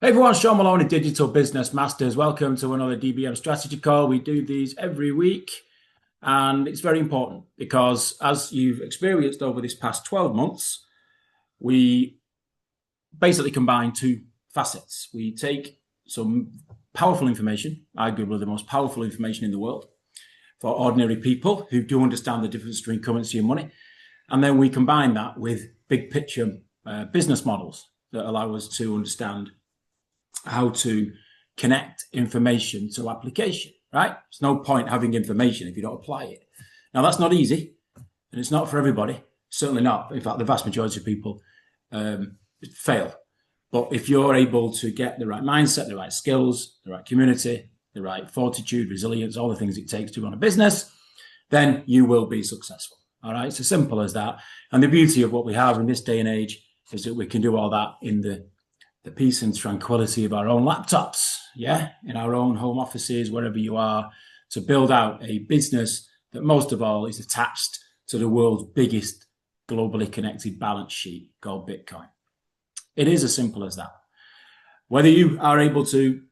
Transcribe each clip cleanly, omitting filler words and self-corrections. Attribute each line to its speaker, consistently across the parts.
Speaker 1: Hey everyone, Sean Maloney, Digital Business Masters. Welcome to another DBM strategy call. We do these every week, and it's very important because as you've experienced over this past 12 months, we basically combine two facets. We take some powerful information, arguably the most powerful information in the world for ordinary people who do understand the difference between currency and money. And then we combine that with big picture business models that allow us to understand how to connect information to application, right? There's no point having information if you don't apply it. Now, that's not easy, and it's not for everybody, certainly not. In fact, the vast majority of people fail. But if you're able to get the right mindset, the right skills, the right community, the right fortitude, resilience, all the things it takes to run a business, then you will be successful. All right, it's as simple as that. And the beauty of what we have in this day and age is that we can do all that in the peace and tranquility of our own laptops, in our own home offices, wherever you are, to build out a business that most of all is attached to the world's biggest globally connected balance sheet called Bitcoin. It is as simple as that. Whether you are able to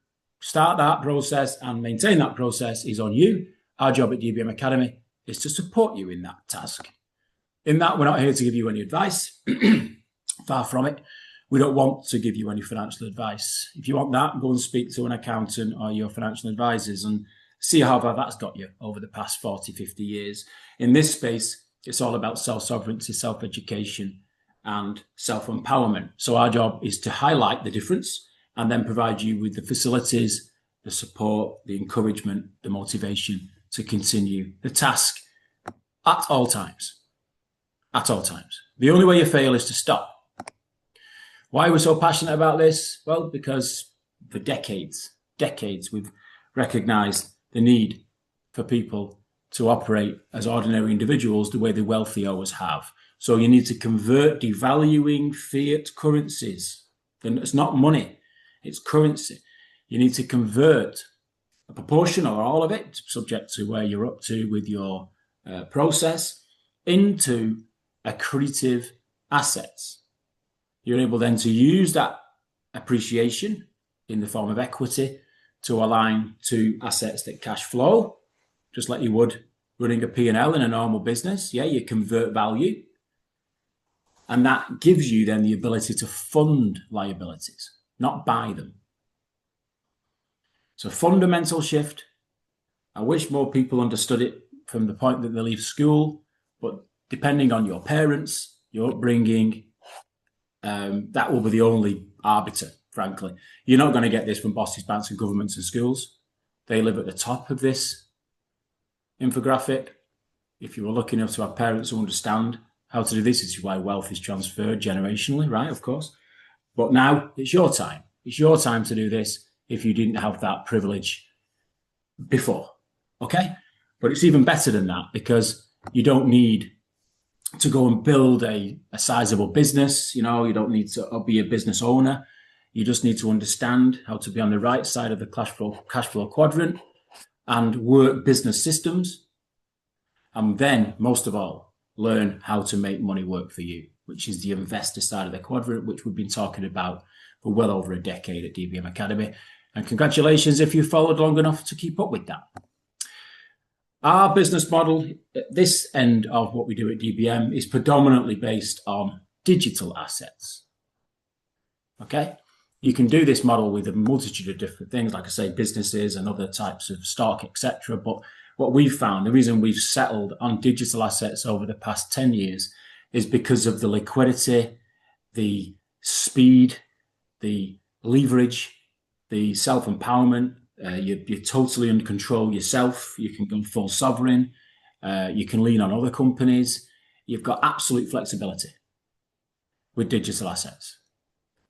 Speaker 1: start that process and maintain that process is on you. Our job at DBM Academy is to support you in that task. In that, we're not here to give you any advice. Far from it. We don't want to give you any financial advice. If you want that, go and speak to an accountant or your financial advisors and see how far that's got you over the past 40, 50 years. In this space, it's all about self-sovereignty, self-education, and self-empowerment. So our job is to highlight the difference and then provide you with the facilities, the support, the encouragement, the motivation to continue the task at all times. At all times. The only way you fail is to stop. Why we're so passionate about this? Well, because for decades, we've recognized the need for people to operate as ordinary individuals the way the wealthy always have. So you need to convert devaluing fiat currencies. Then it's not money, it's currency. You need to convert a proportion or all of it, subject to where you're up to with your process, into accretive assets. You're able then to use that appreciation in the form of equity to align to assets that cash flow, just like you would running a P&L in a normal business. You convert value. And that gives you then the ability to fund liabilities, not buy them. It's a fundamental shift. I wish more people understood it from the point that they leave school, but depending on your parents, your upbringing, that will be the only arbiter, frankly. You're not going to get this from bosses, banks, and governments and schools. They live at the top of this infographic. If you were lucky enough to have parents who understand how to do this, this is why wealth is transferred generationally, right? Of course. But now it's your time. It's your time to do this if you didn't have that privilege before, okay? But it's even better than that because you don't need to go and build a sizable business. You don't need to be a business owner. You just need to understand how to be on the right side of the cash flow quadrant and work business systems. And then, most of all, learn how to make money work for you, which is the investor side of the quadrant, which we've been talking about for well over a decade at DBM Academy. And congratulations if you followed long enough to keep up with that. Our business model at this end of what we do at DBM is predominantly based on digital assets. Okay? You can do this model with a multitude of different things, like I say, businesses and other types of stock, etc. But what we've found, the reason we've settled on digital assets over the past 10 years is because of the liquidity, the speed, the leverage, the self-empowerment. You're totally in control yourself. You can go full sovereign. You can lean on other companies. You've got absolute flexibility with digital assets,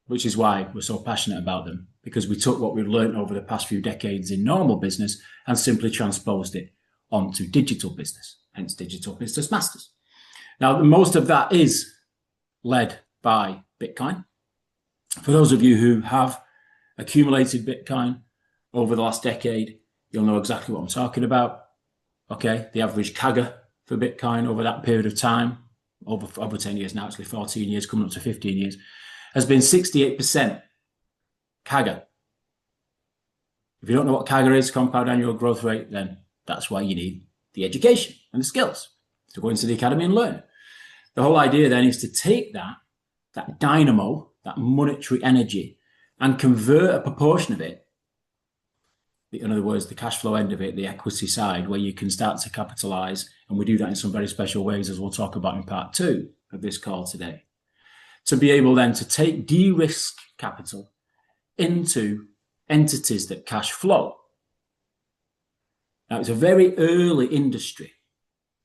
Speaker 1: which is why we're so passionate about them, because we took what we've learned over the past few decades in normal business and simply transposed it onto digital business, hence Digital Business Masters. Now, most of that is led by Bitcoin. For those of you who have accumulated Bitcoin over the last decade, you'll know exactly what I'm talking about. Okay, the average CAGR for Bitcoin over that period of time, over 10 years now, actually 14 years, coming up to 15 years, has been 68%. CAGR. If you don't know what CAGR is, compound annual growth rate, then that's why you need the education and the skills to go into the academy and learn. The whole idea then is to take that dynamo, that monetary energy, and convert a proportion of it, in other words, the cash flow end of it, the equity side, where you can start to capitalize. And we do that in some very special ways, as we'll talk about in part 2 of this call today, to be able then to take de-risk capital into entities that cash flow. Now, it's a very early industry,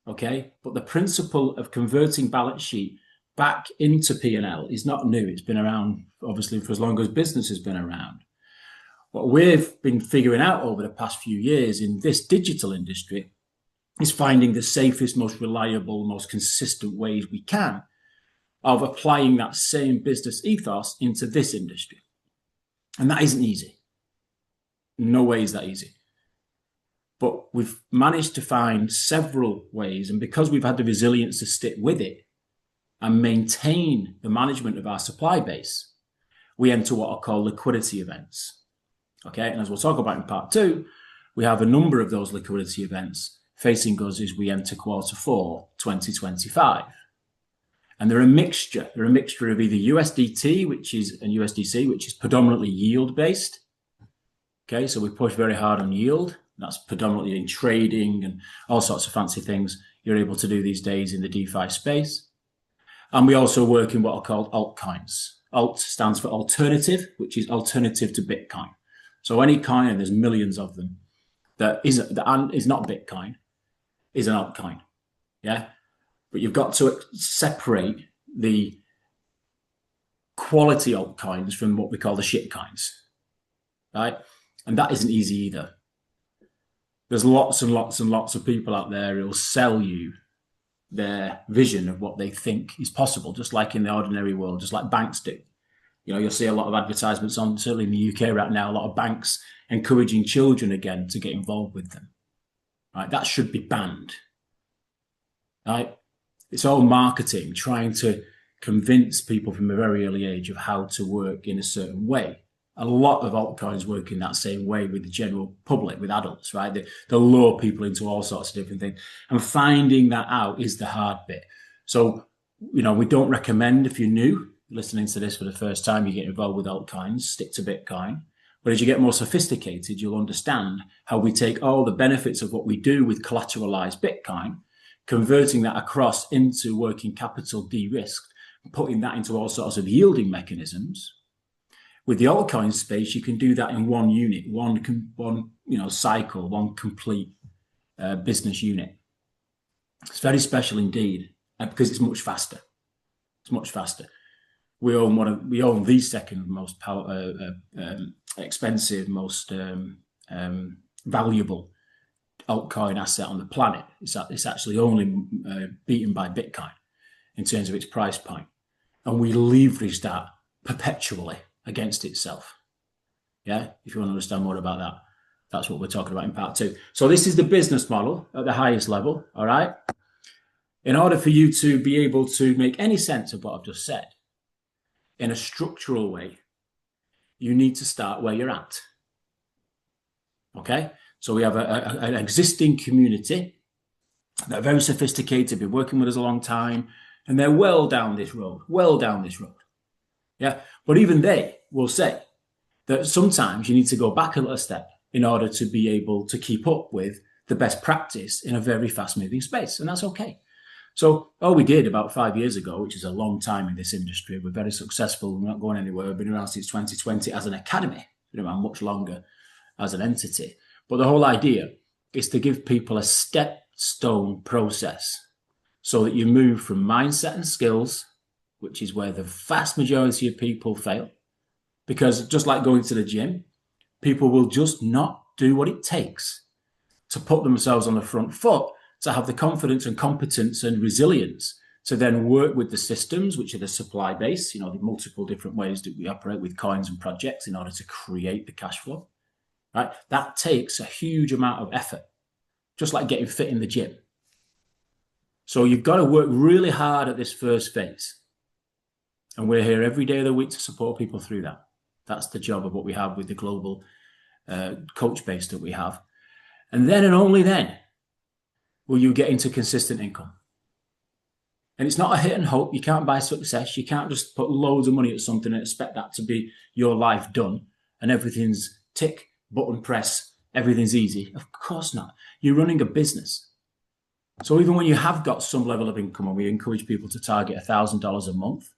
Speaker 1: okay? But the principle of converting balance sheet back into P&L is not new. It's been around, obviously, for as long as business has been around. What we've been figuring out over the past few years in this digital industry is finding the safest, most reliable, most consistent ways we can of applying that same business ethos into this industry. And that isn't easy. No way is that easy. But we've managed to find several ways, and because we've had the resilience to stick with it and maintain the management of our supply base, we enter what are called liquidity events. Okay, and as we'll talk about in part 2, we have a number of those liquidity events facing us as we enter quarter 4, 2025. And they're a mixture of either USDT, and USDC, which is predominantly yield-based. Okay, so we push very hard on yield. That's predominantly in trading and all sorts of fancy things you're able to do these days in the DeFi space. And we also work in what are called altcoins. Alt stands for alternative, which is alternative to Bitcoin. So any coin, and there's millions of them, that is not Bitcoin, is an altcoin. Yeah? But you've got to separate the quality altcoins from what we call the shit coins. Right? And that isn't easy either. There's lots and lots and lots of people out there who will sell you their vision of what they think is possible, just like in the ordinary world, just like banks do. You know, you'll see a lot of advertisements on, certainly in the UK right now, a lot of banks encouraging children again to get involved with them. Right? That should be banned. Right? It's all marketing, trying to convince people from a very early age of how to work in a certain way. A lot of altcoins work in that same way with the general public, with adults, right? They lure people into all sorts of different things. And finding that out is the hard bit. So, you know, we don't recommend, if you're new, listening to this for the first time, you get involved with altcoins, stick to Bitcoin. But as you get more sophisticated, you'll understand how we take all the benefits of what we do with collateralized Bitcoin, converting that across into working capital de-risked, putting that into all sorts of yielding mechanisms. With the altcoin space, you can do that in one unit, one cycle, one complete business unit. It's very special indeed, because it's much faster. It's much faster. We own the second most expensive, most valuable altcoin asset on the planet. It's actually only beaten by Bitcoin in terms of its price point, and we leverage that perpetually against itself. Yeah, if you want to understand more about that, that's what we're talking about in part 2. So this is the business model at the highest level. All right. In order for you to be able to make any sense of what I've just said in a structural way, you need to start where you're at. Okay. So we have an existing community that are very sophisticated, been working with us a long time, and they're well down this road. Yeah. But even they will say that sometimes you need to go back a little step in order to be able to keep up with the best practice in a very fast moving space. And that's okay. So all we did about 5 years ago, which is a long time in this industry, we're very successful. We're not going anywhere. We've been around since 2020 as an academy, been around much longer as an entity. But the whole idea is to give people a step-stone process so that you move from mindset and skills, which is where the vast majority of people fail. Because just like going to the gym, people will just not do what it takes to put themselves on the front foot, to have the confidence and competence and resilience to then work with the systems, which are the supply base, you know, the multiple different ways that we operate with coins and projects in order to create the cash flow, right? That takes a huge amount of effort, just like getting fit in the gym. So you've got to work really hard at this first phase. And we're here every day of the week to support people through that. That's the job of what we have with the global coach base that we have. And then and only then will you get into consistent income. And it's not a hit and hope. You can't buy success. You can't just put loads of money at something and expect that to be your life done and everything's tick, button press, everything's easy. Of course not. You're running a business. So even when you have got some level of income, and we encourage people to target $1,000 a month,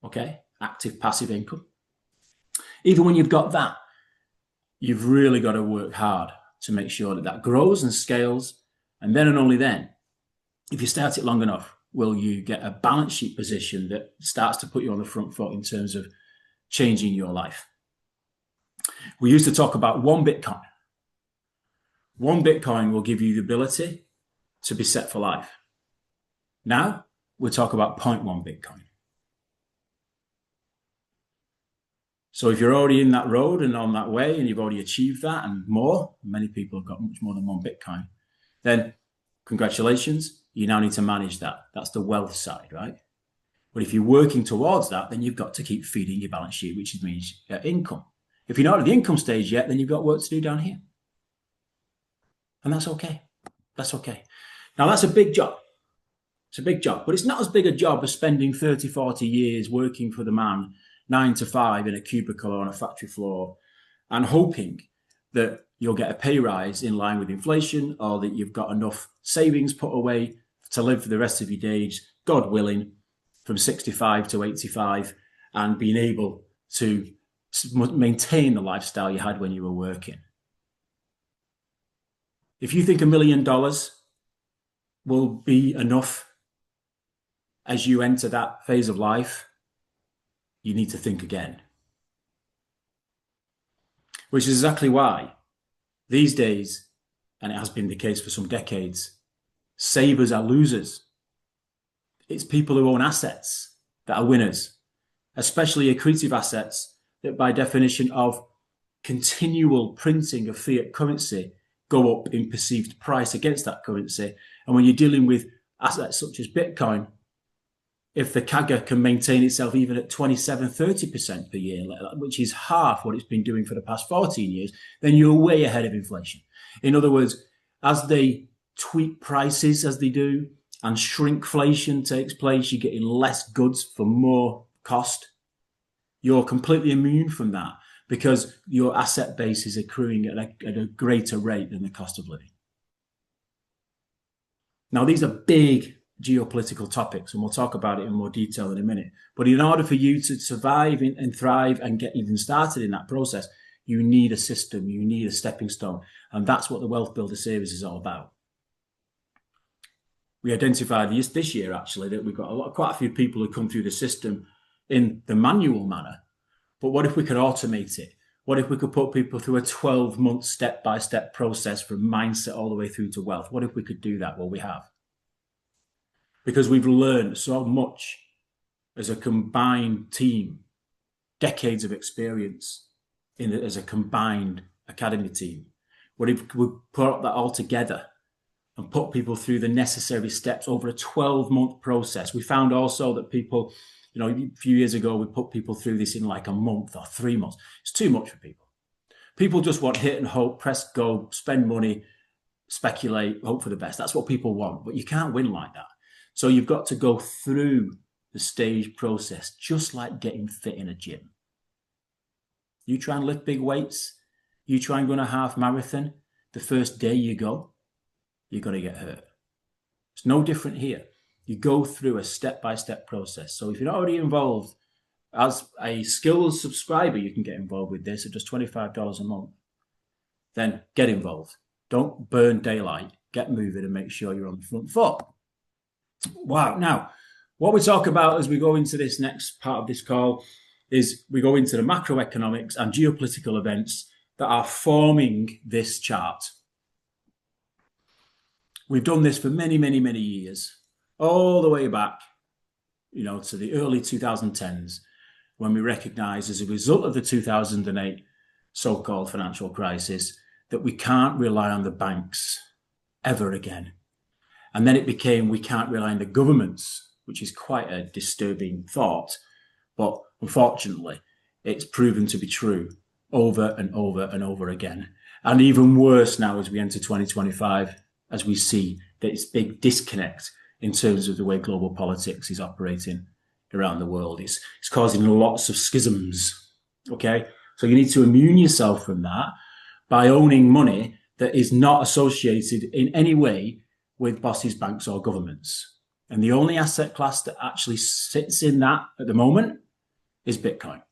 Speaker 1: okay, active passive income, even when you've got that, you've really got to work hard to make sure that that grows and scales. And then and only then, if you start it long enough, will you get a balance sheet position that starts to put you on the front foot in terms of changing your life. We used to talk about one Bitcoin. One Bitcoin will give you the ability to be set for life. Now we'll talk about 0.1 Bitcoin. So if you're already in that road and on that way and you've already achieved that and more, many people have got much more than one Bitcoin, then congratulations, you now need to manage that. That's the wealth side, right? But if you're working towards that, then you've got to keep feeding your balance sheet, which means income. If you're not at the income stage yet, then you've got work to do down here. And that's okay. That's okay. Now, that's a big job. It's a big job, but it's not as big a job as spending 30, 40 years working for the man 9 to 5 in a cubicle or on a factory floor and hoping that you'll get a pay rise in line with inflation or that you've got enough savings put away to live for the rest of your days, God willing, from 65 to 85 and being able to maintain the lifestyle you had when you were working. If you think $1 million will be enough as you enter that phase of life, you need to think again. Which is exactly why these days, and it has been the case for some decades, savers are losers. It's people who own assets that are winners, especially accretive assets that by definition of continual printing of fiat currency go up in perceived price against that currency. And when you're dealing with assets such as Bitcoin, if the CAGR can maintain itself even at 27, 30% per year, which is half what it's been doing for the past 14 years, then you're way ahead of inflation. In other words, as they tweak prices as they do and shrinkflation takes place, you're getting less goods for more cost. You're completely immune from that because your asset base is accruing at a greater rate than the cost of living. Now, these are big geopolitical topics, and we'll talk about it in more detail in a minute. But in order for you to survive and thrive and get even started in that process, you need a system, you need a stepping stone. And that's what the Wealth Builder series is all about. We identified this year, actually, that we've got quite a few people who come through the system in the manual manner. But what if we could automate it? What if we could put people through a 12-month step-by-step process from mindset all the way through to wealth? What if we could do that? Well, we have. Because we've learned so much as a combined team, decades of experience as a combined academy team. What if we put that all together and put people through the necessary steps over a 12-month process? We found also that people, a few years ago, we put people through this in like a month or 3 months. It's too much for people. People just want hit and hope, press go, spend money, speculate, hope for the best. That's what people want, but you can't win like that. So you've got to go through the stage process, just like getting fit in a gym. You try and lift big weights, you try and run a half marathon, the first day you go, you're going to get hurt. It's no different here. You go through a step-by-step process. So if you're not already involved, as a skills subscriber, you can get involved with this at just $25 a month. Then get involved. Don't burn daylight. Get moving and make sure you're on the front foot. Wow. Now, what we talk about as we go into this next part of this call is we go into the macroeconomics and geopolitical events that are forming this chart. We've done this for many, many, many years, all the way back, to the early 2010s, when we recognized as a result of the 2008 so-called financial crisis that we can't rely on the banks ever again. And then it became we can't rely on the governments, which is quite a disturbing thought. But unfortunately, it's proven to be true over and over and over again. And even worse now as we enter 2025, as we see that it's big disconnect in terms of the way global politics is operating around the world. It's causing lots of schisms, okay? So you need to immune yourself from that by owning money that is not associated in any way with bosses, banks, or governments. And the only asset class that actually sits in that at the moment is Bitcoin.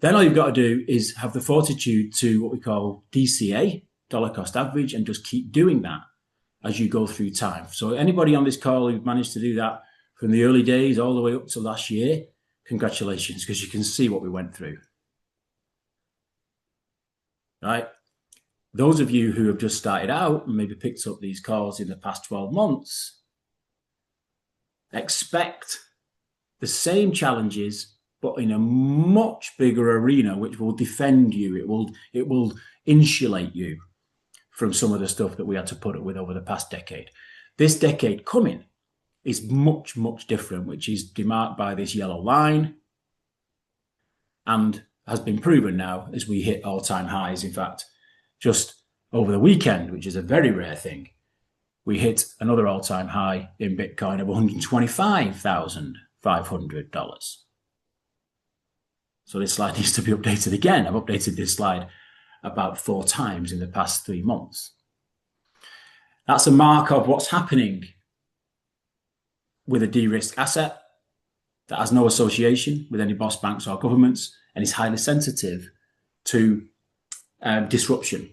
Speaker 1: Then all you've got to do is have the fortitude to what we call DCA, dollar cost average, and just keep doing that as you go through time. So anybody on this call who managed to do that from the early days all the way up to last year, congratulations, because you can see what we went through. Right? Those of you who have just started out and maybe picked up these calls in the past 12 months, expect the same challenges, but in a much bigger arena, which will defend you. It will insulate you from some of the stuff that we had to put up with over the past decade. This decade coming is much, much different, which is demarked by this yellow line and has been proven now as we hit all-time highs. In fact, just over the weekend, which is a very rare thing, we hit another all-time high in Bitcoin of $125,500. So this slide needs to be updated again. I've updated this slide about 4 times in the past 3 months. That's a mark of what's happening with a de-risked asset that has no association with any boss banks or governments and is highly sensitive to disruption,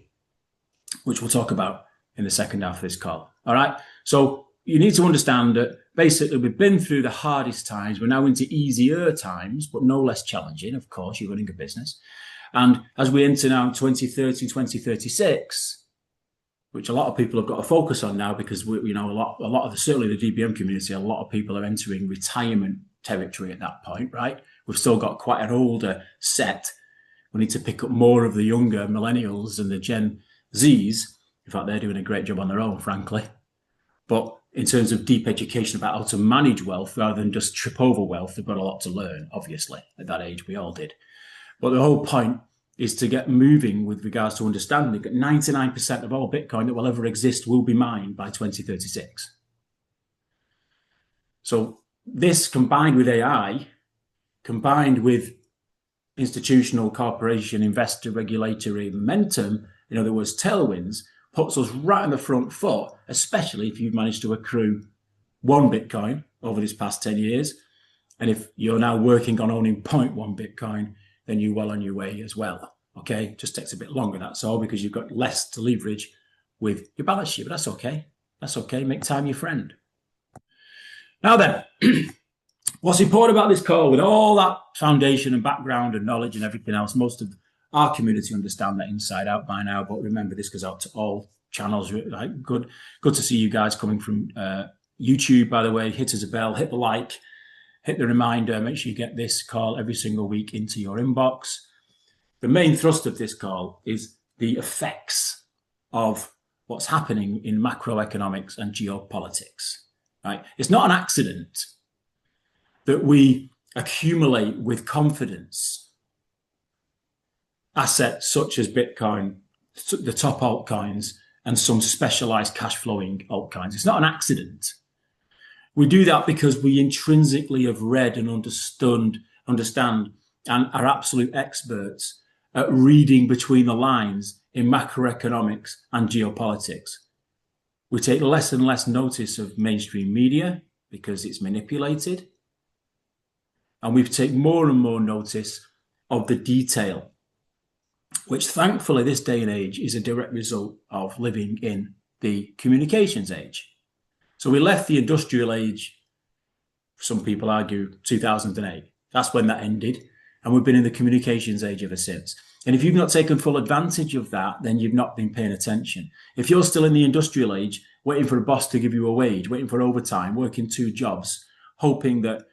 Speaker 1: which we'll talk about in the second half of this call. All right. So you need to understand that basically we've been through the hardest times. We're now into easier times, but no less challenging. Of course, you're running a business. And as we enter now 2030, 2036, which a lot of people have got to focus on now because a lot of certainly the DBM community, a lot of people are entering retirement territory at that point, right? We've still got quite an older set. We need to pick up more of the younger millennials and the Gen Zs. In fact, they're doing a great job on their own, frankly. But in terms of deep education about how to manage wealth rather than just trip over wealth, they've got a lot to learn, obviously. At that age, we all did. But the whole point is to get moving with regards to understanding that 99% of all Bitcoin that will ever exist will be mined by 2036. So this combined with AI, combined with institutional corporation, investor, regulatory momentum, in other words, tailwinds, puts us right on the front foot, especially if you've managed to accrue 1 Bitcoin over this past 10 years. And if you're now working on owning 0.1 Bitcoin, then you're well on your way as well. Okay, it just takes a bit longer, that's all, because you've got less to leverage with your balance sheet, but that's okay. That's okay. Make time your friend. Now then, what's important about this call, with all that foundation and background and knowledge and everything else, most of our community understand that inside out by now, but remember, this goes out to all channels. Right? Good to see you guys coming from YouTube, by the way. Hit us a bell, hit the like, hit the reminder, make sure you get this call every single week into your inbox. The main thrust of this call is the effects of what's happening in macroeconomics and geopolitics. Right? It's not an accident that we accumulate with confidence assets such as Bitcoin, the top altcoins, and some specialized cash flowing altcoins. It's not an accident. We do that because we intrinsically have read and understand and are absolute experts at reading between the lines in macroeconomics and geopolitics. We take less and less notice of mainstream media because it's manipulated. And we take more and more notice of the detail, which thankfully this day and age is a direct result of living in the communications age. So we left the industrial age, some people argue 2008. That's when that ended. And we've been in the communications age ever since. And if you've not taken full advantage of that, then you've not been paying attention. If you're still in the industrial age, waiting for a boss to give you a wage, waiting for overtime, working 2 jobs, hoping that,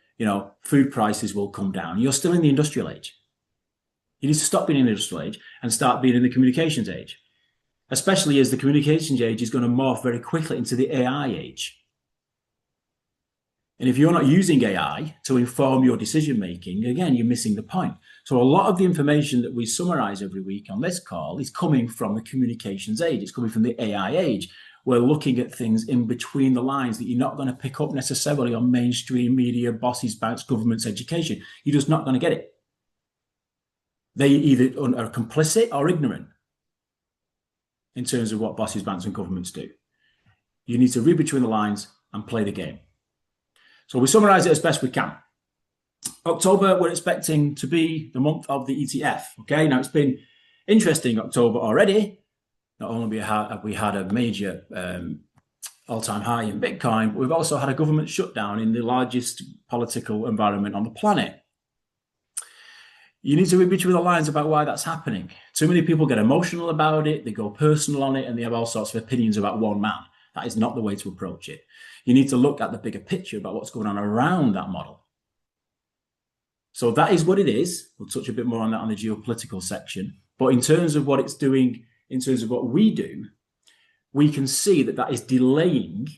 Speaker 1: food prices will come down, you're still in the industrial age. You need to stop being in the industrial age and start being in the communications age, especially as the communications age is going to morph very quickly into the AI age. And if you're not using AI to inform your decision making, again, you're missing the point. So a lot of the information that we summarize every week on this call is coming from the communications age. It's coming from the AI age. We're looking at things in between the lines that you're not going to pick up necessarily on mainstream media, bosses, banks, governments, education. You're just not going to get it. They either are complicit or ignorant in terms of what bosses, banks, and governments do. You need to read between the lines and play the game. So we summarize it as best we can. October, we're expecting to be the month of the ETF. Okay, now it's been interesting October already. Not only have we had a major all-time high in Bitcoin, but we've also had a government shutdown in the largest political environment on the planet. You need to read between the lines about why that's happening. Too many people get emotional about it, they go personal on it, and they have all sorts of opinions about one man. That is not the way to approach it. You need to look at the bigger picture about what's going on around that model. So that is what it is. We'll touch a bit more on that on the geopolitical section. But in terms of what it's doing, in terms of what we do, we can see that that is delaying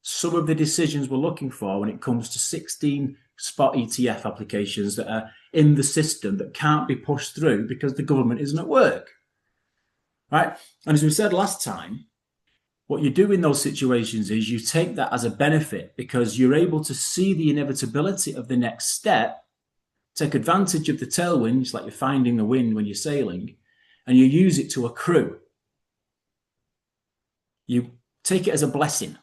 Speaker 1: some of the decisions we're looking for when it comes to 16 spot ETF applications that are in the system that can't be pushed through because the government isn't at work. Right? And as we said last time, what you do in those situations is you take that as a benefit because you're able to see the inevitability of the next step, take advantage of the tailwinds, like you're finding the wind when you're sailing, and you use it to accrue. You take it as a blessing.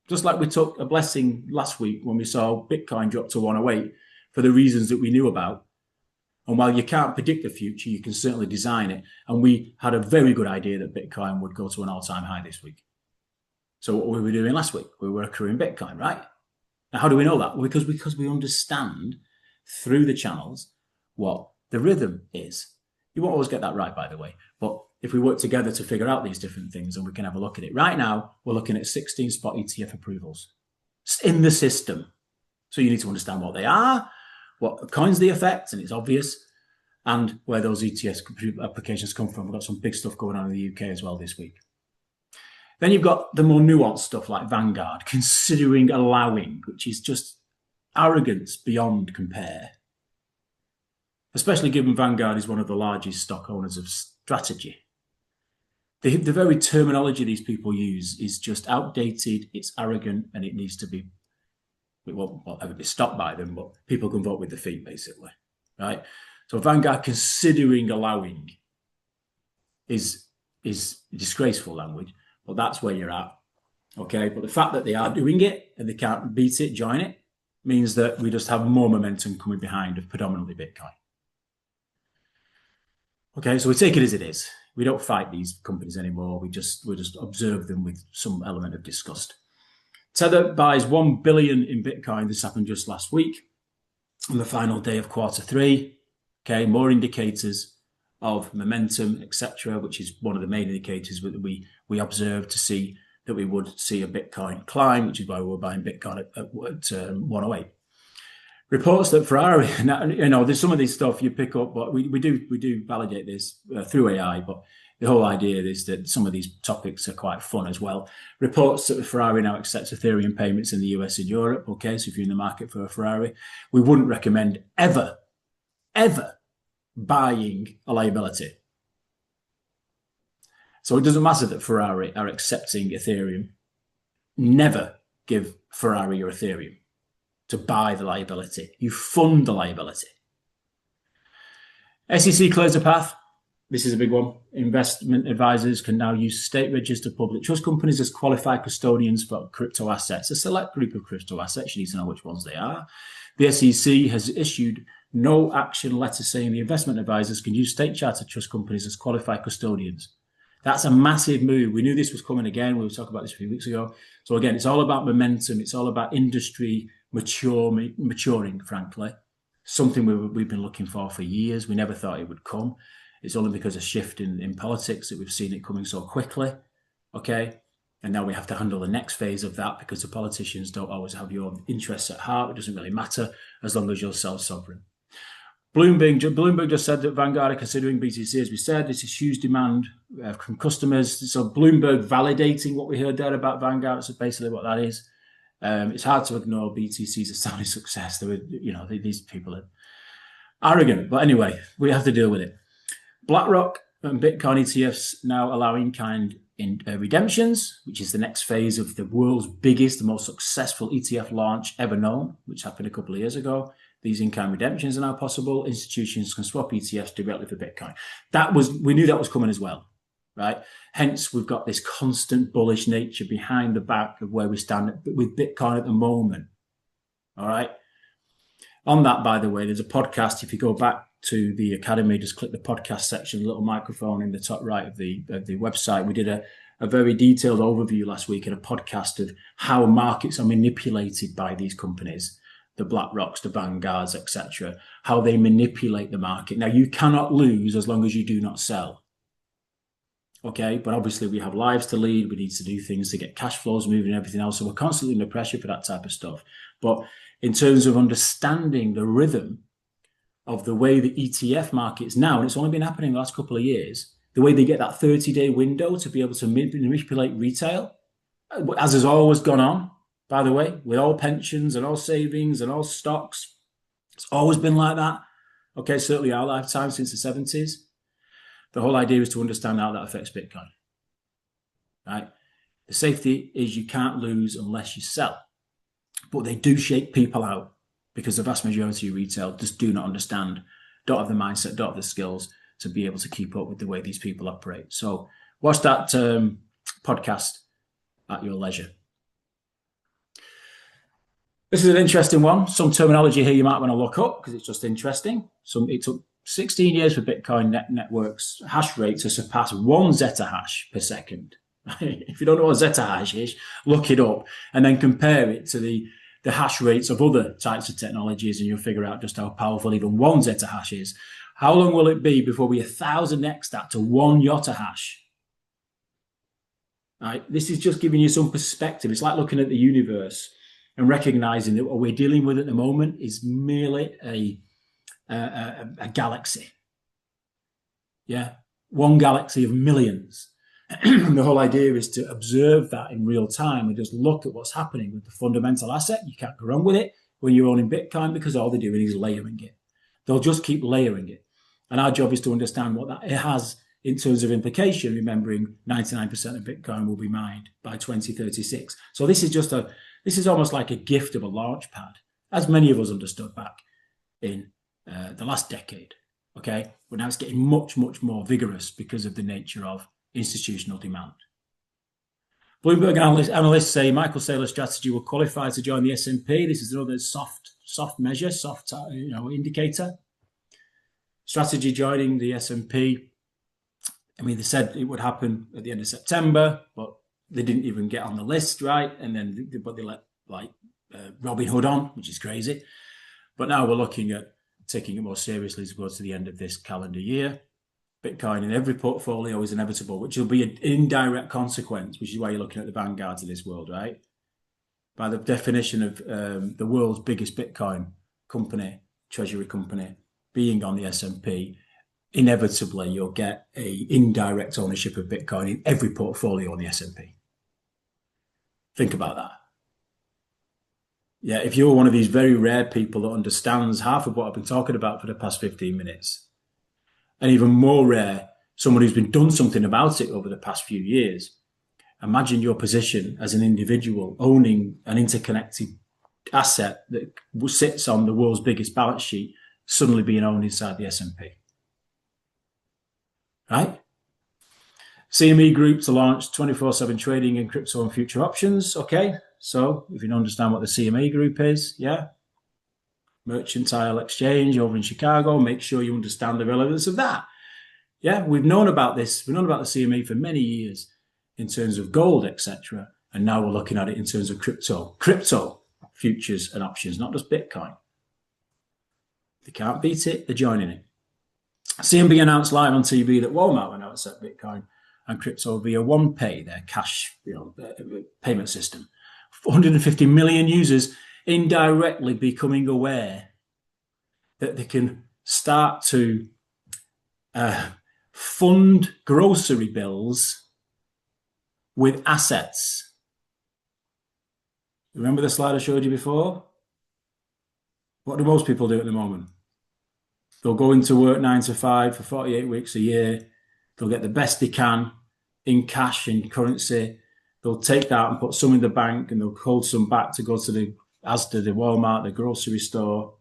Speaker 1: Just like we took a blessing last week when we saw Bitcoin drop to 108 for the reasons that we knew about. And while you can't predict the future, you can certainly design it. And we had a very good idea that Bitcoin would go to an all-time high this week. So what were we doing last week? We were accruing Bitcoin, right? Now, how do we know that? Well, because we understand through the channels what the rhythm is. You won't always get that right, by the way. But if we work together to figure out these different things, and we can have a look at it. Right now, we're looking at 16 spot ETF approvals in the system. So you need to understand what they are, what coins they affect, and it's obvious, and where those ETF applications come from. We've got some big stuff going on in the UK as well this week. Then you've got the more nuanced stuff like Vanguard, considering allowing, which is just arrogance beyond compare. Especially given Vanguard is one of the largest stock owners of Strategy. The very terminology these people use is just outdated, it's arrogant, and it needs to be, it won't ever be stopped by them, but people can vote with their feet, basically, right? So Vanguard considering allowing is disgraceful language, but that's where you're at, okay? But the fact that they are doing it and they can't beat it, join it, means that we just have more momentum coming behind of predominantly Bitcoin. Okay, so we take it as it is. We don't fight these companies anymore. We just observe them with some element of disgust. Tether buys 1 billion in Bitcoin. This happened just last week on the final day of Q3. Okay, more indicators of momentum, etc., which is one of the main indicators that we observe to see that we would see a Bitcoin climb, which is why we're buying Bitcoin at 108. Reports that Ferrari, there's some of this stuff you pick up, but we do validate this through AI. But the whole idea is that some of these topics are quite fun as well. Reports that Ferrari now accepts Ethereum payments in the US and Europe. Okay, so if you're in the market for a Ferrari, we wouldn't recommend ever buying a liability. So it doesn't matter that Ferrari are accepting Ethereum. Never give Ferrari your Ethereum to buy the liability. You fund the liability. SEC clears a path. This is a big one. Investment advisors can now use state-registered public trust companies as qualified custodians for crypto assets. A select group of crypto assets. You need to know which ones they are. The SEC has issued no action letter saying the investment advisors can use state-chartered trust companies as qualified custodians. That's a massive move. We knew this was coming again. We were talking about this a few weeks ago. So again, it's all about momentum. It's all about industry maturing, frankly. Something we've been looking for years. We never thought it would come. It's only because of shift in politics that we've seen it coming so quickly. Okay. And now we have to handle the next phase of that because the politicians don't always have your interests at heart. It doesn't really matter as long as you're self-sovereign. Bloomberg just said that Vanguard are considering BTC, as we said. This is huge demand from customers. So Bloomberg validating what we heard there about Vanguard. So basically what that is. It's hard to ignore BTC's astounding success. There were, these people are arrogant, but anyway, we have to deal with it. BlackRock and Bitcoin ETFs now allow in-kind redemptions, which is the next phase of the world's biggest, the most successful ETF launch ever known, which happened a couple of years ago. These in-kind redemptions are now possible. Institutions can swap ETFs directly for Bitcoin. We knew that was coming as well, right? Hence, we've got this constant bullish nature behind the back of where we stand with Bitcoin at the moment. All right. On that, by the way, there's a podcast. If you go back to the Academy, just click the podcast section, the little microphone in the top right of the website. We did a very detailed overview last week in a podcast of how markets are manipulated by these companies, the BlackRocks, the Vanguards, etc., how they manipulate the market. Now, you cannot lose as long as you do not sell. Okay, but obviously we have lives to lead. We need to do things to get cash flows moving and everything else. So we're constantly under pressure for that type of stuff. But in terms of understanding the rhythm of the way the ETF markets now, and it's only been happening the last couple of years, the way they get that 30-day window to be able to manipulate retail, as has always gone on, by the way, with all pensions and all savings and all stocks. It's always been like that. Okay, certainly our lifetime since the 70s. The whole idea is to understand how that affects Bitcoin, right? The safety is you can't lose unless you sell. But they do shake people out because the vast majority of retail just do not understand, don't have the mindset, don't have the skills to be able to keep up with the way these people operate. So watch that podcast at your leisure. This is an interesting one. Some terminology here you might want to look up because it's just interesting. It took 16 years for Bitcoin networks hash rate to surpass 1 zettahash per second. If you don't know what zettahash is, look it up and then compare it to the hash rates of other types of technologies and you'll figure out just how powerful even 1 zettahash is. How long will it be before we 1000x that to 1 yottahash? Right? This is just giving you some perspective. It's like looking at the universe and recognizing that what we're dealing with at the moment is merely a galaxy. Yeah, one galaxy of millions. The whole idea is to observe that in real time and just look at what's happening with the fundamental asset. You can't go wrong with it when you're owning Bitcoin because all they're doing is layering it. They'll just keep layering it. And our job is to understand what that it has in terms of implication, remembering 99% of Bitcoin will be mined by 2036. So this is almost like a gift of a launch pad, as many of us understood back in the last decade. Okay, but now it's getting much, much more vigorous because of the nature of institutional demand. Bloomberg analysts say Michael Saylor's strategy will qualify to join the S&P. This is another soft measure, indicator. Strategy joining the S&P. I mean, they said it would happen at the end of September, but they didn't even get on the list, right? And then, but they let Robin Hood on, which is crazy. But now we're looking at taking it more seriously as we go to the end of this calendar year. Bitcoin in every portfolio is inevitable, which will be an indirect consequence, which is why you're looking at the vanguards of this world, right? By the definition of the world's biggest Bitcoin company, treasury company, being on the S&P, inevitably you'll get a indirect ownership of Bitcoin in every portfolio on the S&P. Think about that. Yeah, if you're one of these very rare people that understands half of what I've been talking about for the past 15 minutes, and even more rare, someone who's been done something about it over the past few years, imagine your position as an individual owning an interconnected asset that sits on the world's biggest balance sheet suddenly being owned inside the S&P. Right? CME Group to launch 24/7 trading in crypto and future options. Okay, so if you don't understand what the CME Group is, yeah, Mercantile Exchange over in Chicago, make sure you understand the relevance of that. Yeah, we've known about this. We've known about the CME for many years in terms of gold, etc. And now we're looking at it in terms of crypto futures and options, not just Bitcoin. They can't beat it, they're joining it. CMB announced live on TV that Walmart will now accept Bitcoin and crypto via OnePay, their cash payment system. 450 million users indirectly becoming aware that they can start to fund grocery bills with assets. Remember the slide I showed you before? What do most people do at the moment? They'll go into work 9 to 5 for 48 weeks a year. They'll get the best they can in cash, in currency. They'll take that and put some in the bank, and they'll hold some back to go to the Asda, the Walmart, the grocery store,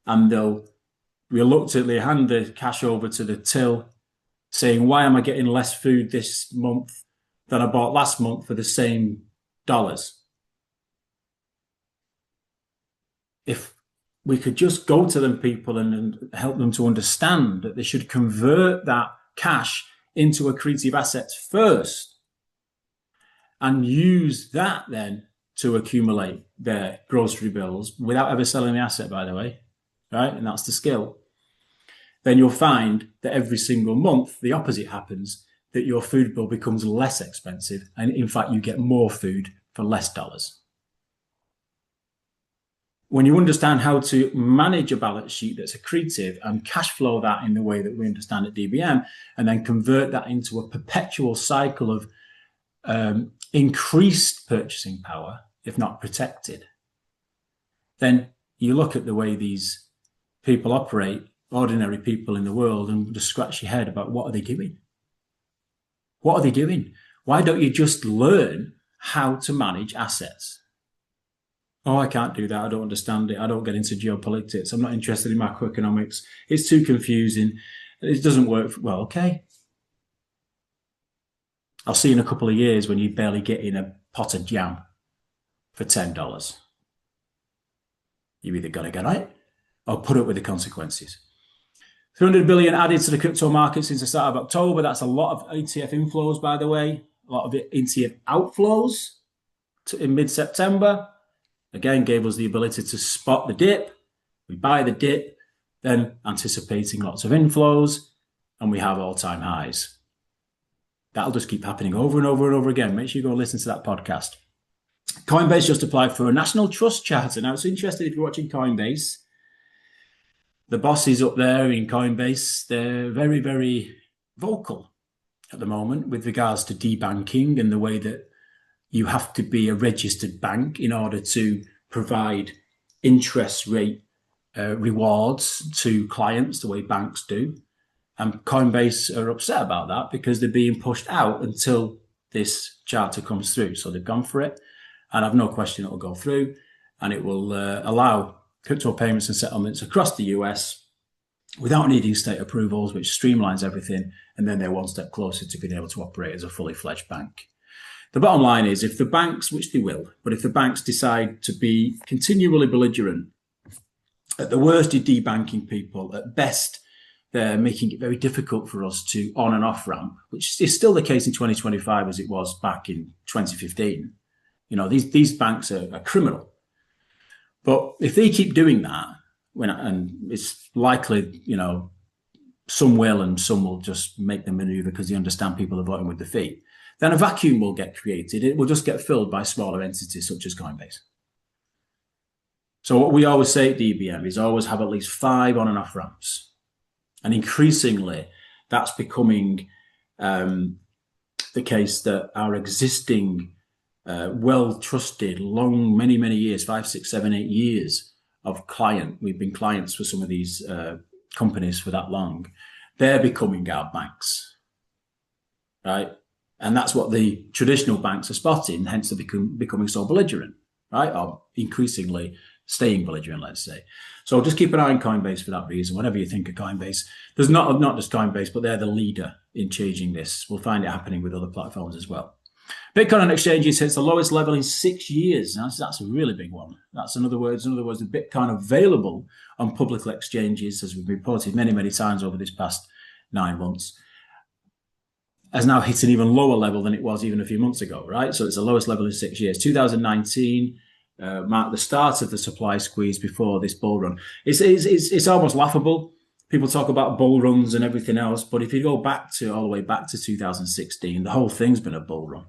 Speaker 1: and they'll reluctantly hand the cash over to the till, saying, why am I getting less food this month than I bought last month for the same dollars? If we could just go to them people and help them to understand that they should convert that cash into accretive assets first and use that then to accumulate their grocery bills without ever selling the asset, by the way, right? And that's the skill. Then you'll find that every single month, the opposite happens, that your food bill becomes less expensive. And in fact, you get more food for less dollars. When you understand how to manage a balance sheet that's accretive and cash flow that in the way that we understand at DBM, and then convert that into a perpetual cycle of increased purchasing power, if not protected, then you look at the way these people operate, ordinary people in the world, and just scratch your head about what are they doing? What are they doing? Why don't you just learn how to manage assets? Oh, I can't do that. I don't understand it. I don't get into geopolitics. I'm not interested in macroeconomics. It's too confusing. It doesn't work. Well, okay. I'll see in a couple of years when you barely get in a pot of jam for $10. You either got to get it or put up with the consequences. 300 billion added to the crypto market since the start of October. That's a lot of ETF inflows, by the way. A lot of ETF outflows in mid-September. Again, gave us the ability to spot the dip. We buy the dip, then anticipating lots of inflows, and we have all-time highs. That'll just keep happening over and over and over again. Make sure you go listen to that podcast. Coinbase just applied for a national trust charter. Now, it's interesting if you're watching Coinbase. The bosses up there in Coinbase, they're very, very vocal at the moment with regards to debanking and the way that you have to be a registered bank in order to provide interest rate rewards to clients the way banks do. And Coinbase are upset about that because they're being pushed out until this charter comes through. So they've gone for it, and I've no question it will go through, and it will allow crypto payments and settlements across the US without needing state approvals, which streamlines everything. And then they're one step closer to being able to operate as a fully fledged bank. The bottom line is, if the banks, which they will, but if the banks decide to be continually belligerent, at the worst, you're debanking people. At best, they're making it very difficult for us to on and off ramp, which is still the case in 2025 as it was back in 2015. You know, these banks are criminal. But if they keep doing that, and it's likely, you know, some will and some will just make the maneuver because they understand people are voting with their feet, then a vacuum will get created. It will just get filled by smaller entities such as Coinbase. So what we always say at DBM is always have at least 5 on and off ramps. And increasingly, that's becoming the case that our existing, well-trusted, long, many, many years, 5, 6, 7, 8 years of client, we've been clients for some of these companies for that long, they're becoming our banks, right? And that's what the traditional banks are spotting, hence they're becoming so belligerent, right? Or increasingly staying belligerent, let's say. So just keep an eye on Coinbase for that reason. Whatever you think of Coinbase, there's not just Coinbase, but they're the leader in changing this. We'll find it happening with other platforms as well. Bitcoin on exchanges hits the lowest level in 6 years. That's a really big one. That's in other words, the Bitcoin available on public exchanges, as we've reported many, many times over this past 9 months, has now hit an even lower level than it was even a few months ago, right? So it's the lowest level in 6 years. 2019 marked the start of the supply squeeze before this bull run. It's almost laughable. People talk about bull runs and everything else, but if you go back to all the way back to 2016, the whole thing's been a bull run.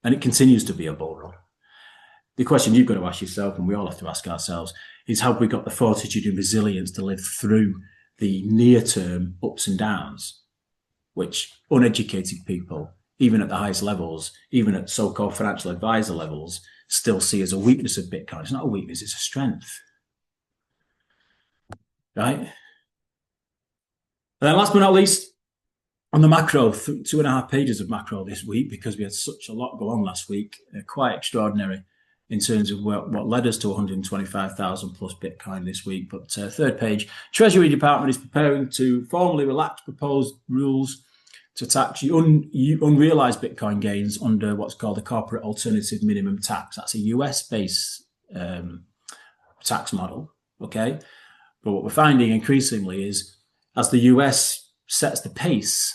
Speaker 1: And it continues to be a bull run. The question you've got to ask yourself, and we all have to ask ourselves, is have we got the fortitude and resilience to live through the near-term ups and downs, which uneducated people, even at the highest levels, even at so-called financial advisor levels, still see as a weakness of Bitcoin. It's not a weakness, it's a strength, right? And then last but not least, on the macro, 2.5 pages of macro this week, because we had such a lot go on last week, quite extraordinary in terms of what led us to 125,000 plus Bitcoin this week. But third page, Treasury Department is preparing to formally relax proposed rules to tax unrealized Bitcoin gains under what's called the corporate alternative minimum tax. That's a US-based tax model, okay? But what we're finding increasingly is as the US sets the pace,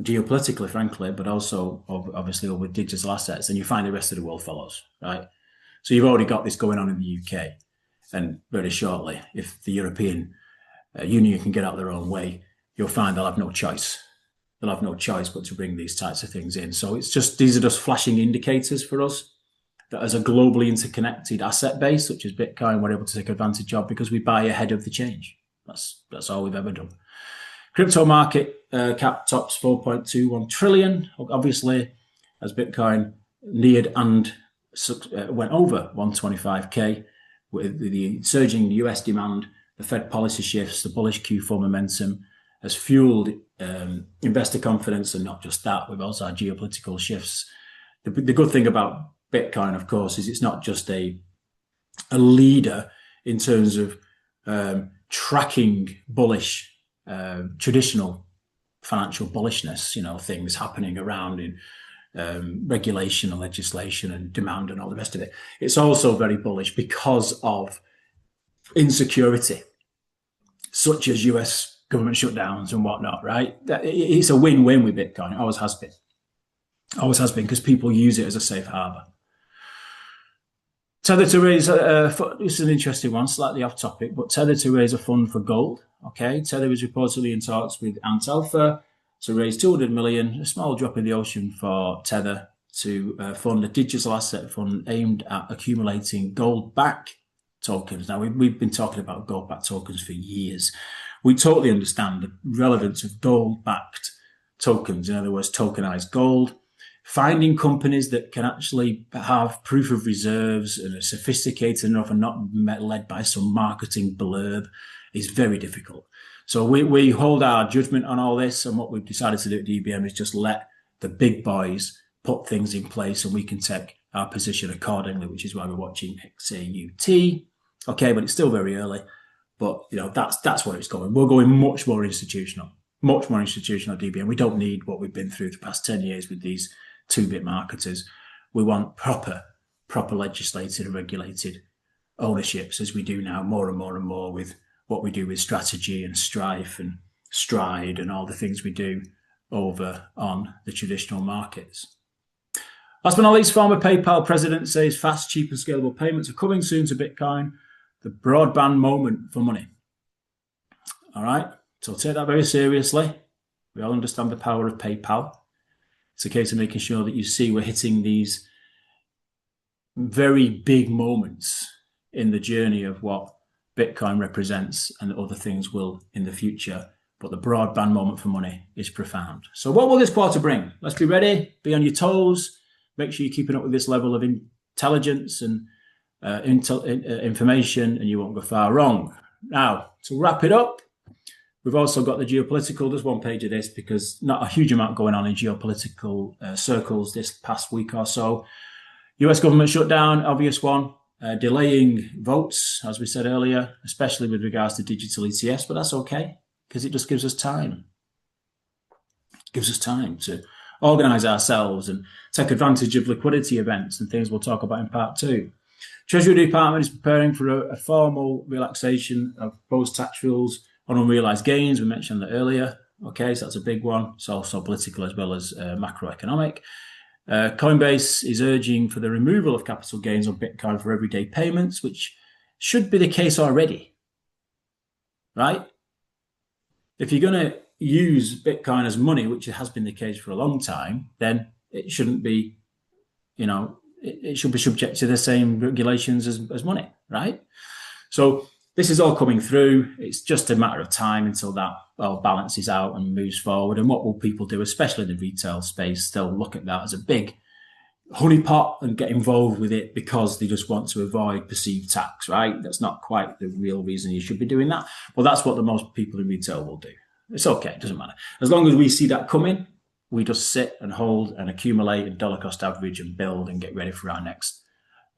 Speaker 1: geopolitically, frankly, but also obviously with digital assets, and you find the rest of the world follows, right? So you've already got this going on in the UK, and very shortly, if the European Union can get out their own way, you'll find they'll have no choice. They'll have no choice but to bring these types of things in. So it's just, these are just flashing indicators for us that as a globally interconnected asset base, such as Bitcoin, we're able to take advantage of because we buy ahead of the change. That's all we've ever done. Crypto market cap tops 4.21 trillion. Obviously, as Bitcoin neared and went over 125K, with the surging US demand, the Fed policy shifts, the bullish Q4 momentum has fueled investor confidence. And not just that, we've also had geopolitical shifts. The good thing about Bitcoin, of course, is it's not just a leader in terms of tracking bullish traditional financial bullishness, things happening around in regulation and legislation and demand and all the rest of it. It's also very bullish because of insecurity, such as US government shutdowns and whatnot, right? It's a win-win with Bitcoin. It always has been. Always has been, because people use it as a safe harbor. Tether to raise, this is an interesting one, slightly off topic, but Tether to raise a fund for gold. Okay, Tether is reportedly in talks with Ant Alpha to raise 200 million, a small drop in the ocean for Tether to fund a digital asset fund aimed at accumulating gold-backed tokens. Now, we've been talking about gold-backed tokens for years. We totally understand the relevance of gold-backed tokens, in other words, tokenized gold. Finding companies that can actually have proof of reserves and are sophisticated enough and not led by some marketing blurb is very difficult. So we hold our judgment on all this, and what we've decided to do at DBM is just let the big boys put things in place and we can take our position accordingly, which is why we're watching XAUT. Okay, but it's still very early. But that's where it's going. We're going much more institutional DBM. We don't need what we've been through the past 10 years with these 2-bit marketers. We want proper legislated and regulated ownerships, as we do now more and more and more with what we do with Strategy and Strife and Stride and all the things we do over on the traditional markets. Last but not least, former PayPal president says fast, cheap and scalable payments are coming soon to Bitcoin. The broadband moment for money. All right, so take that very seriously. We all understand the power of PayPal. It's a case of making sure that you see we're hitting these very big moments in the journey of what Bitcoin represents and other things will in the future. But the broadband moment for money is profound. So what will this quarter bring? Let's be ready, be on your toes, make sure you're keeping up with this level of intelligence and information, and you won't go far wrong. Now, to wrap it up, we've also got the geopolitical. There's one page of this because not a huge amount going on in geopolitical circles this past week or so. US government shutdown, obvious one. Delaying votes, as we said earlier, especially with regards to digital ETFs, but that's okay because it just gives us time. It gives us time to organize ourselves and take advantage of liquidity events and things we'll talk about in part 2. Treasury Department is preparing for a formal relaxation of proposed tax rules on unrealized gains. We mentioned that earlier. Okay, so that's a big one. It's also political as well as macroeconomic. Coinbase is urging for the removal of capital gains on Bitcoin for everyday payments, which should be the case already, right? If you're going to use Bitcoin as money, which has been the case for a long time, then it shouldn't be, it should be subject to the same regulations as money, right? So this is all coming through. It's just a matter of time until that all balances out and moves forward. And what will people do, especially in the retail space? They'll look at that as a big honeypot and get involved with it because they just want to avoid perceived tax, right? That's not quite the real reason you should be doing that. Well, that's what the most people in retail will do. It's okay, it doesn't matter. As long as we see that coming, we just sit and hold and accumulate and dollar cost average and build and get ready for our next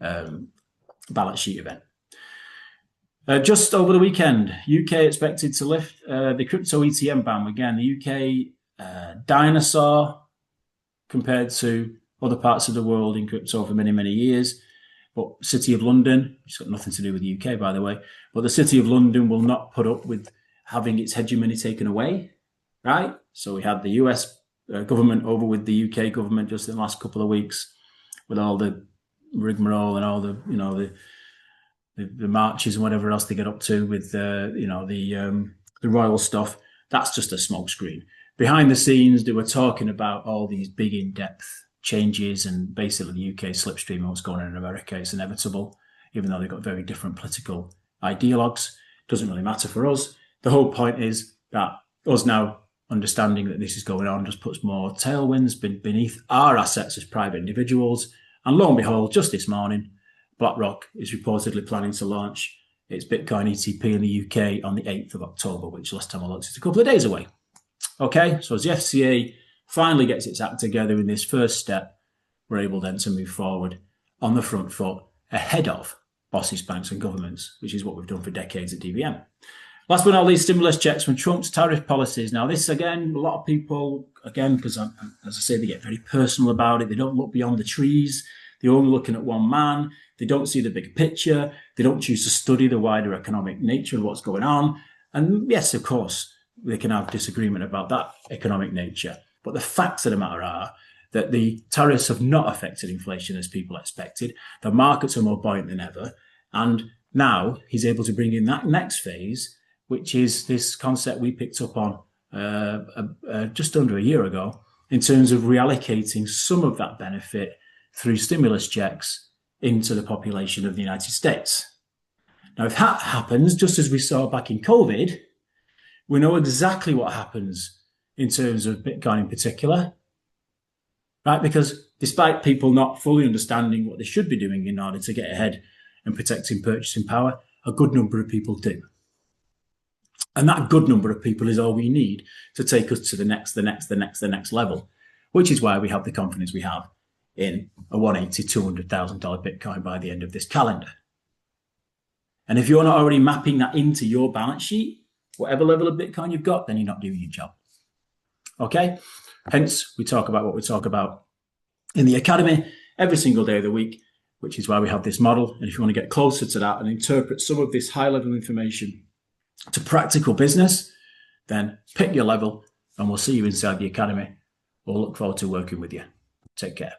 Speaker 1: balance sheet event. Just over the weekend, UK expected to lift the crypto ETM ban. Again, the UK dinosaur compared to other parts of the world in crypto for many, many years. But City of London, it's got nothing to do with the UK, by the way, but the City of London will not put up with having its hegemony taken away, right? So we had the US government over with the UK government just in the last couple of weeks with all the rigmarole and all the, you know, the marches and whatever else they get up to with the royal stuff. That's just a smokescreen. Behind the scenes, they were talking about all these big in-depth changes and basically the UK slipstream of what's going on in America. It's inevitable, even though they've got very different political ideologues. Doesn't really matter for us. The whole point is that us now understanding that this is going on just puts more tailwinds beneath our assets as private individuals. And lo and behold, just this morning, BlackRock is reportedly planning to launch its Bitcoin ETP in the UK on the 8th of October, which last time I looked is a couple of days away. Okay, so as the FCA finally gets its act together in this first step, we're able then to move forward on the front foot ahead of bosses, banks and governments, which is what we've done for decades at DBM. Last but not least, stimulus checks from Trump's tariff policies. Now, this, again, a lot of people, again, because as I say, they get very personal about it. They don't look beyond the trees. They're only looking at one man. They don't see the big picture. They don't choose to study the wider economic nature of what's going on. And yes, of course, they can have disagreement about that economic nature. But the facts of the matter are that the tariffs have not affected inflation as people expected. The markets are more buoyant than ever. And now he's able to bring in that next phase, which is this concept we picked up on just under a year ago, in terms of reallocating some of that benefit through stimulus checks into the population of the United States. Now, if that happens, just as we saw back in COVID, we know exactly what happens in terms of Bitcoin in particular, right? Because despite people not fully understanding what they should be doing in order to get ahead and protecting purchasing power, a good number of people do. And that good number of people is all we need to take us to the next level, which is why we have the confidence we have in a $180,000, $200,000 Bitcoin by the end of this calendar. And if you're not already mapping that into your balance sheet, whatever level of Bitcoin you've got, then you're not doing your job. Okay? Hence, we talk about what we talk about in the Academy every single day of the week, which is why we have this model. And if you want to get closer to that and interpret some of this high-level information to practical business, then pick your level and we'll see you inside the Academy. We'll look forward to working with you. Take care.